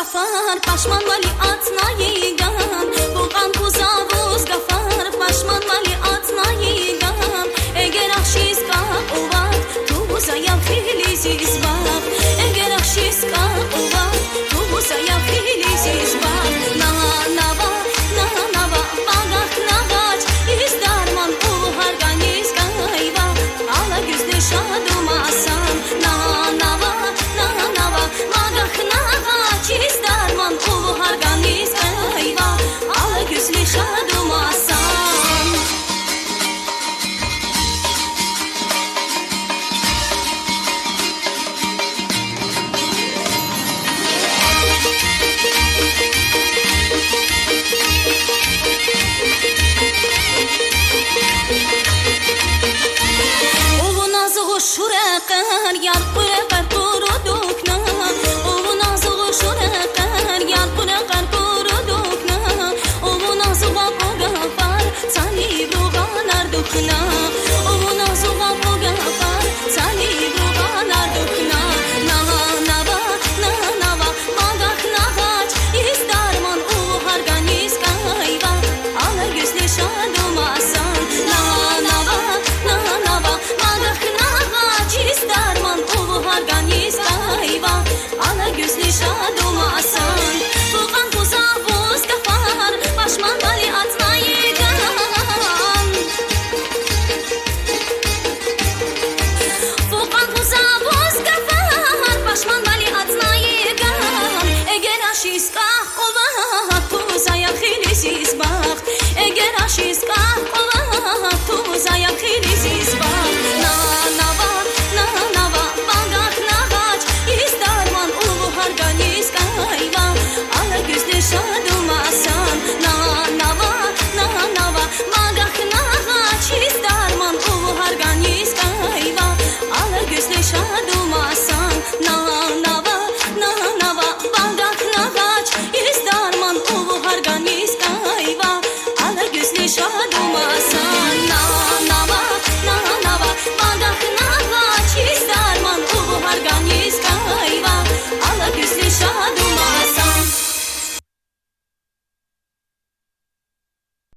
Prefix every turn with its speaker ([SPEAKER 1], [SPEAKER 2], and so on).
[SPEAKER 1] gafar Paşman vali atna yigan Buğan kuzavuz gafar Paşman vali atna yigan Eğer akşiska uvat Tuzaya filiziz bak Eğer akşiska uvat Tuzaya filiziz bak Nava Bagak nagaç İzdarman ulu harganiz gayva Ala güzlü şadum asan Nava Bagak nagaç İzdarman ulu harganiz gayva Ala güzlü şadum asan شرقر یار قرقر قردوکنا او نازو شرقر یار قرقر قردوکنا او نازو قاقار سالی بروغانار دوکنا او نازو قاقار سالی بروغانار دوکنا نوا ماگاک نغاç izdarman o harganiz kayva ala gözlü şadum asan nava magak nağaç izdarman o harganiz kayva ala gözlü şadum asan Buğan kuzavuz gafar Paşman vali atna yigan Buğan kuzavuz gafar Paşman vali atna yigan Eğer aşiska ova Tuzaya filiziz